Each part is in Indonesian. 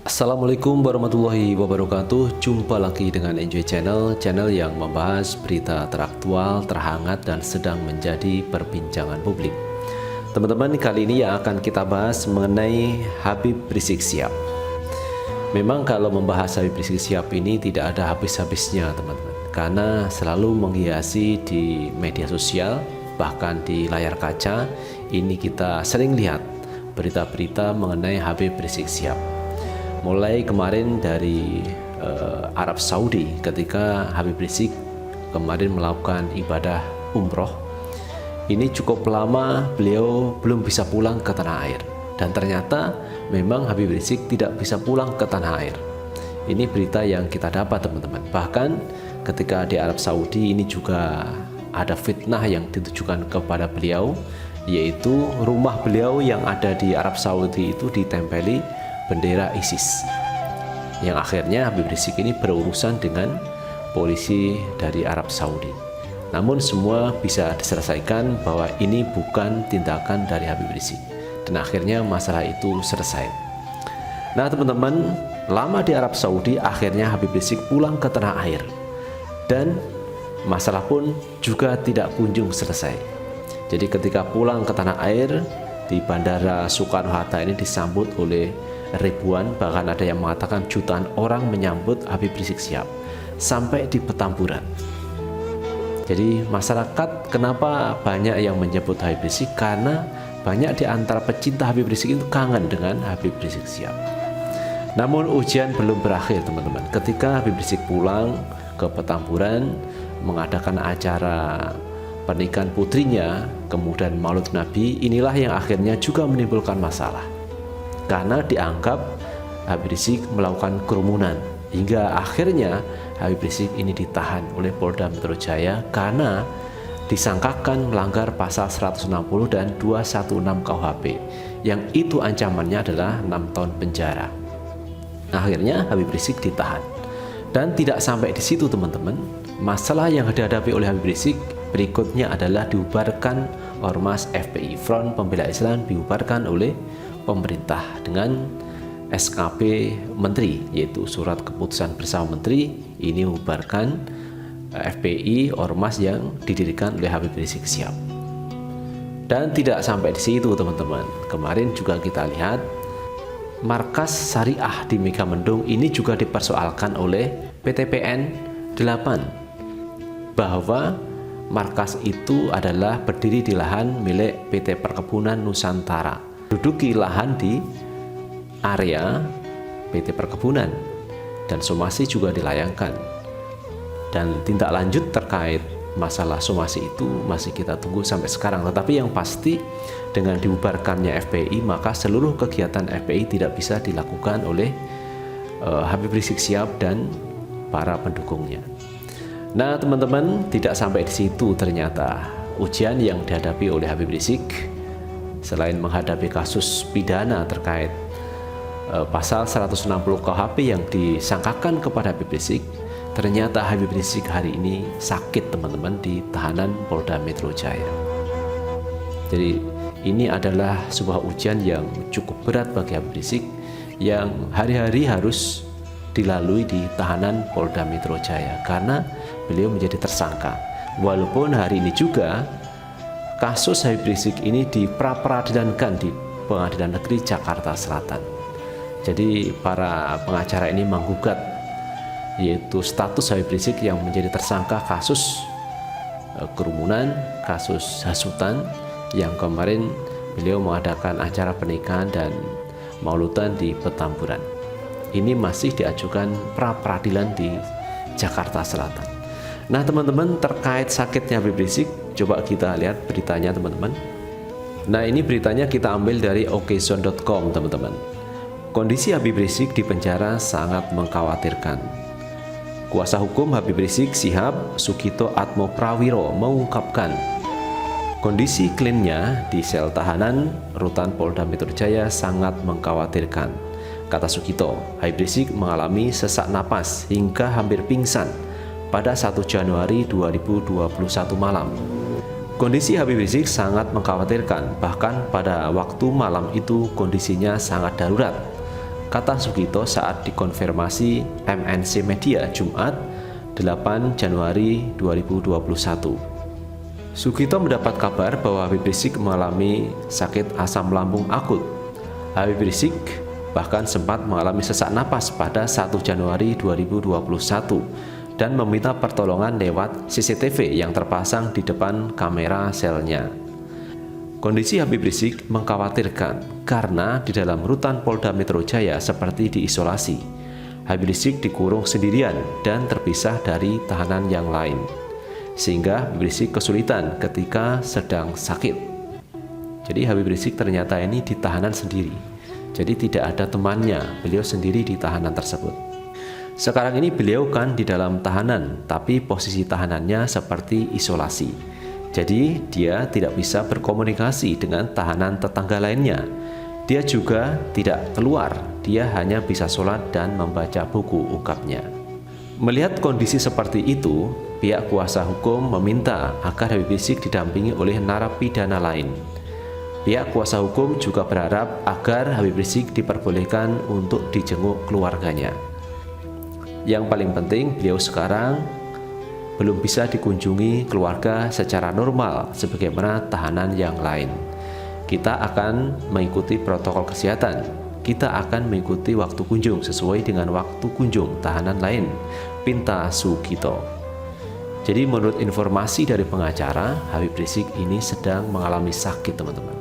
Assalamualaikum warahmatullahi wabarakatuh. Jumpa lagi dengan Enjoy Channel yang membahas berita teraktual, terhangat, dan sedang menjadi perbincangan publik. Teman-teman, kali ini yang akan kita bahas mengenai Habib Rizik Syihab. Memang kalau membahas Habib Rizik Syihab ini tidak ada habis-habisnya teman-teman, karena selalu menghiasi di media sosial, bahkan di layar kaca. Ini kita sering lihat berita-berita mengenai Habib Rizik Syihab. Mulai kemarin dari Arab Saudi, ketika Habib Rizik kemarin melakukan ibadah umroh. Ini cukup lama beliau belum bisa pulang ke tanah air, dan ternyata memang Habib Rizik tidak bisa pulang ke tanah air. Ini berita yang kita dapat teman-teman. Bahkan ketika di Arab Saudi ini juga ada fitnah yang ditujukan kepada beliau, yaitu rumah beliau yang ada di Arab Saudi itu ditempeli bendera ISIS, yang akhirnya Habib Rizik ini berurusan dengan polisi dari Arab Saudi. Namun semua bisa diselesaikan bahwa ini bukan tindakan dari Habib Rizik, dan akhirnya masalah itu selesai. Nah teman-teman, lama di Arab Saudi, akhirnya Habib Rizik pulang ke tanah air, dan masalah pun juga tidak kunjung selesai. Jadi ketika pulang ke tanah air, di Bandara Soekarno-Hatta ini disambut oleh ribuan, bahkan ada yang mengatakan jutaan orang menyambut Habib Rizik Syihab sampai di Petamburan. Jadi masyarakat kenapa banyak yang menyebut Habib Rizik? Karena banyak di antara pecinta Habib Rizik itu kangen dengan Habib Rizik Syihab. Namun ujian belum berakhir teman-teman. Ketika Habib Rizik pulang ke Petamburan mengadakan acara pernikahan putrinya, kemudian Maulid Nabi, inilah yang akhirnya juga menimbulkan masalah. Karena dianggap Habib Rizik melakukan kerumunan, hingga akhirnya Habib Rizik ini ditahan oleh Polda Metro Jaya karena disangkakan melanggar pasal 160 dan 216 KUHP, yang itu ancamannya adalah 6 tahun penjara. Akhirnya Habib Rizik ditahan, dan tidak sampai di situ teman-teman. Masalah yang dihadapi oleh Habib Rizik berikutnya adalah dibubarkan Ormas FPI, Front Pembela Islam, dibubarkan oleh pemerintah dengan SKP Menteri, yaitu Surat Keputusan Bersama Menteri. Ini membubarkan FPI, Ormas yang didirikan oleh Habib Rizik Syihab. Dan tidak sampai di situ teman-teman. Kemarin juga kita lihat markas syariah di Megamendung ini juga dipersoalkan oleh PTPN 8, bahwa markas itu adalah berdiri di lahan milik PT Perkebunan Nusantara, duduki lahan di area PT Perkebunan, dan somasi juga dilayangkan. Dan tindak lanjut terkait masalah somasi itu masih kita tunggu sampai sekarang. Tetapi yang pasti dengan dibubarkannya FPI, maka seluruh kegiatan FPI tidak bisa dilakukan oleh Habib Rizik Syihab dan para pendukungnya. Nah teman-teman, tidak sampai di situ. Ternyata ujian yang dihadapi oleh Habib Rizik, selain menghadapi kasus pidana terkait pasal 160 KUHP yang disangkakan kepada Habib Rizik, ternyata Habib Rizik hari ini sakit teman-teman di tahanan Polda Metro Jaya. Jadi ini adalah sebuah ujian yang cukup berat bagi Habib Rizik, yang hari-hari harus dilalui di tahanan Polda Metro Jaya karena beliau menjadi tersangka. Walaupun hari ini juga kasus Habib Rizik ini dipra-peradilankan di Pengadilan Negeri Jakarta Selatan. Jadi para pengacara ini menggugat, yaitu status Habib Rizik yang menjadi tersangka kasus kerumunan, kasus hasutan, yang kemarin beliau mengadakan acara pernikahan dan mauludan di Petamburan. Ini masih diajukan pra-peradilan di Jakarta Selatan. Nah teman-teman, terkait sakitnya Habib Rizik, coba kita lihat beritanya teman-teman. Nah ini beritanya kita ambil dari okezone.com teman-teman. Kondisi Habib Rizik di penjara sangat mengkhawatirkan. Kuasa hukum Habib Rizik Syihab, Sugito Atmo Prawiro, mengungkapkan kondisi kliennya di sel tahanan rutan Polda Metro Jaya sangat mengkhawatirkan. Kata Sugito, Habib Rizik mengalami sesak napas hingga hampir pingsan pada 1 Januari 2021 malam. Kondisi Habib Rizik sangat mengkhawatirkan, bahkan pada waktu malam itu kondisinya sangat darurat. kata Sugito saat dikonfirmasi MNC Media Jumat 8 Januari 2021. Sugito mendapat kabar bahwa Habib Rizik mengalami sakit asam lambung akut. Habib Rizik bahkan sempat mengalami sesak napas pada 1 Januari 2021 dan meminta pertolongan lewat CCTV yang terpasang di depan kamera selnya. Kondisi Habib Rizik mengkhawatirkan karena di dalam rutan Polda Metro Jaya seperti diisolasi. Habib Rizik dikurung sendirian dan terpisah dari tahanan yang lain, sehingga Habib Rizik kesulitan ketika sedang sakit. Jadi Habib Rizik ternyata ini di tahanan sendiri, jadi tidak ada temannya, beliau sendiri di tahanan tersebut. Sekarang ini beliau kan di dalam tahanan, tapi posisi tahanannya seperti isolasi. Jadi dia tidak bisa berkomunikasi dengan tahanan tetangga lainnya. Dia juga tidak keluar, dia hanya bisa sholat dan membaca buku, ungkapnya. Melihat kondisi seperti itu, pihak kuasa hukum meminta agar Habib Rizik didampingi oleh narapidana lain. Pihak kuasa hukum juga berharap agar Habib Rizik diperbolehkan untuk dijenguk keluarganya. Yang paling penting, beliau sekarang belum bisa dikunjungi keluarga secara normal sebagaimana tahanan yang lain. Kita akan mengikuti protokol kesehatan. Kita akan mengikuti waktu kunjung sesuai dengan waktu kunjung tahanan lain, pinta Sugito. Jadi menurut informasi dari pengacara, Habib Rizik ini sedang mengalami sakit, teman-teman.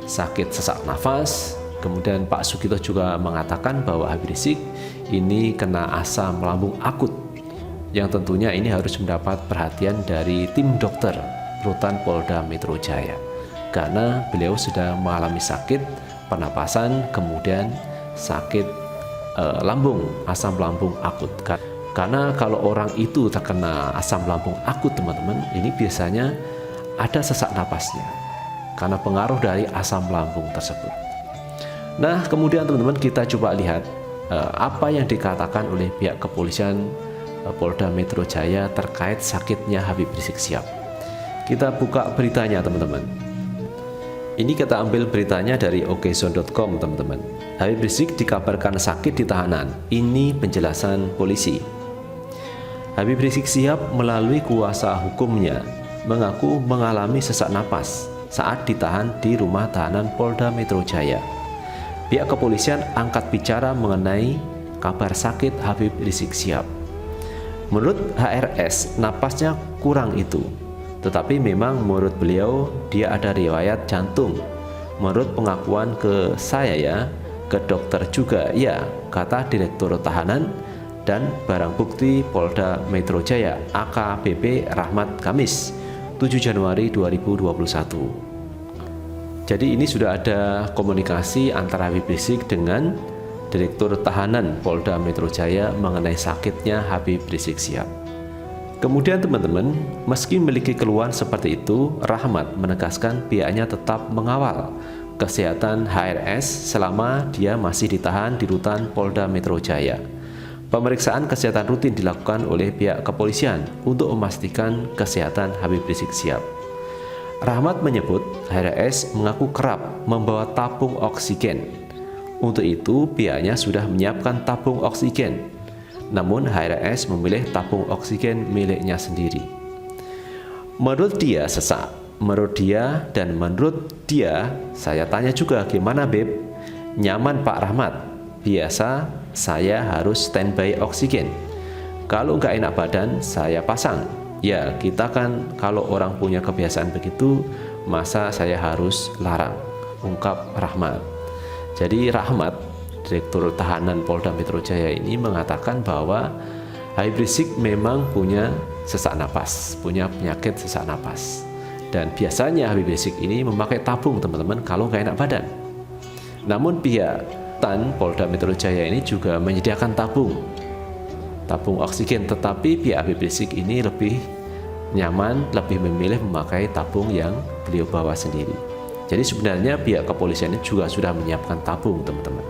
Sakit sesak nafas. Kemudian Pak Sugito juga mengatakan bahwa Habib Rizik ini kena asam lambung akut, yang tentunya ini harus mendapat perhatian dari tim dokter rutan Polda Metro Jaya karena beliau sedang mengalami sakit pernapasan, kemudian sakit lambung, asam lambung akut. Karena kalau orang itu terkena asam lambung akut, teman-teman, ini biasanya ada sesak napasnya karena pengaruh dari asam lambung tersebut. Nah, kemudian teman-teman, kita coba lihat apa yang dikatakan oleh pihak kepolisian Polda Metro Jaya terkait sakitnya Habib Rizik Syihab. Kita buka beritanya, teman-teman. Ini kita ambil beritanya dari okezone.com, teman-teman. Habib Rizik dikabarkan sakit di tahanan. Ini penjelasan polisi. Habib Rizik Syihab melalui kuasa hukumnya mengaku mengalami sesak napas saat ditahan di rumah tahanan Polda Metro Jaya. Pihak kepolisian angkat bicara mengenai kabar sakit Habib Rizik Syihab. Menurut HRS, napasnya kurang itu. Tetapi memang menurut beliau, dia ada riwayat jantung. Menurut pengakuan ke saya ya, ke dokter juga ya, kata Direktur Tahanan dan Barang Bukti Polda Metro Jaya AKBP Rahmat Kamis 7 Januari 2021. Jadi ini sudah ada komunikasi antara Habib Rizik dengan Direktur Tahanan Polda Metro Jaya mengenai sakitnya Habib Rizik Syihab. Kemudian teman-teman, meski memiliki keluhan seperti itu, Rahmat menegaskan pihaknya tetap mengawal kesehatan HRS selama dia masih ditahan di rutan Polda Metro Jaya. Pemeriksaan kesehatan rutin dilakukan oleh pihak kepolisian untuk memastikan kesehatan Habib Rizik Syihab. Rahmat menyebut HRS mengaku kerap membawa tabung oksigen. Untuk itu, pihaknya sudah menyiapkan tabung oksigen. Namun, HRS memilih tabung oksigen miliknya sendiri. Menurut dia sesak. Menurut dia dan menurut dia, saya tanya juga, gimana Beb? Nyaman Pak Rahmat? Biasa, saya harus standby oksigen. Kalau nggak enak badan, saya pasang. Ya, kita kan kalau orang punya kebiasaan begitu, masa saya harus larang? Ungkap Rahmat. Jadi Rahmat, Direktur Tahanan Polda Metro Jaya ini mengatakan bahwa Habib Rizik memang punya sesak napas, punya penyakit sesak napas. Dan biasanya Habib Rizik ini memakai tabung, teman-teman, kalau nggak enak badan. Namun pihak Tan Polda Metro Jaya ini juga menyediakan tabung oksigen, tetapi pihak Habib Rizik ini lebih nyaman, lebih memilih memakai tabung yang beliau bawa sendiri. Jadi sebenarnya pihak kepolisian ini juga sudah menyiapkan tabung, teman-teman.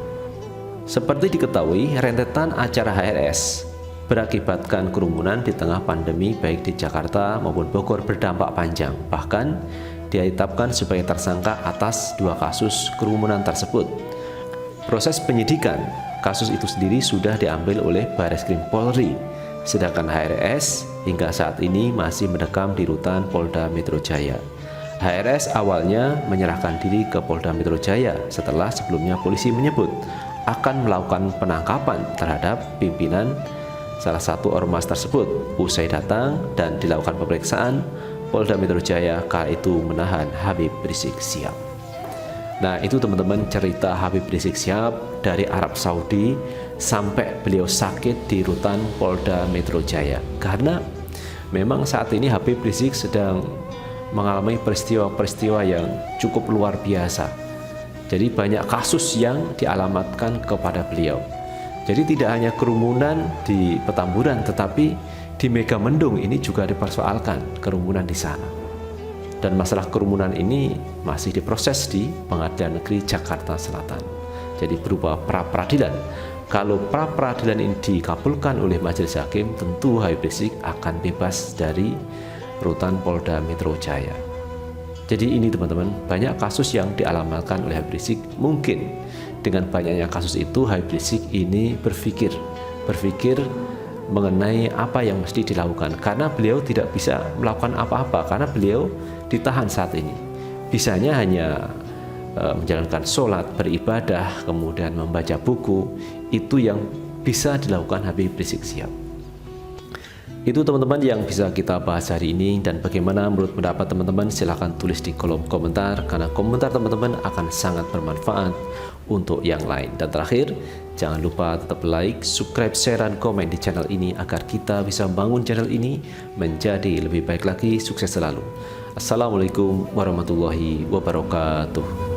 Seperti diketahui, rentetan acara HRS berakibatkan kerumunan di tengah pandemi baik di Jakarta maupun Bogor berdampak panjang. Bahkan dia ditetapkan sebagai tersangka atas 2 kasus kerumunan tersebut. Proses penyidikan kasus itu sendiri sudah diambil oleh Barreskrim Polri, sedangkan HRS hingga saat ini masih mendekam di rutan Polda Metro Jaya. HRS awalnya menyerahkan diri ke Polda Metro Jaya setelah sebelumnya polisi menyebut akan melakukan penangkapan terhadap pimpinan salah satu ormas tersebut. Usai datang dan dilakukan pemeriksaan, Polda Metro Jaya kala itu menahan Habib Rizik Syihab. Nah, itu teman-teman cerita Habib Rizik Syihab dari Arab Saudi sampai beliau sakit di rutan Polda Metro Jaya. Karena memang saat ini Habib Rizik sedang mengalami peristiwa-peristiwa yang cukup luar biasa. Jadi banyak kasus yang dialamatkan kepada beliau. Jadi tidak hanya kerumunan di Petamburan, tetapi di Megamendung ini juga dipersoalkan kerumunan di sana. Dan masalah kerumunan ini masih diproses di Pengadilan Negeri Jakarta Selatan. Jadi berupa pra-peradilan. Kalau pra-peradilan ini dikabulkan oleh majelis hakim, tentu Habib Rizik akan bebas dari rutan Polda Metro Jaya. Jadi ini teman-teman, banyak kasus yang dialamatkan oleh Habib Rizik. Mungkin dengan banyaknya kasus itu Habib Rizik ini berpikir mengenai apa yang mesti dilakukan, karena beliau tidak bisa melakukan apa-apa karena beliau ditahan saat ini. Bisanya hanya menjalankan sholat, beribadah, kemudian membaca buku. Itu yang bisa dilakukan Habib Rizik Syihab. Itu teman-teman yang bisa kita bahas hari ini, dan bagaimana menurut pendapat teman-teman silahkan tulis di kolom komentar, karena komentar teman-teman akan sangat bermanfaat untuk yang lain. Dan terakhir, jangan lupa tetap like, subscribe, share, dan komen di channel ini agar kita bisa membangun channel ini menjadi lebih baik lagi. Sukses selalu. Assalamualaikum warahmatullahi wabarakatuh.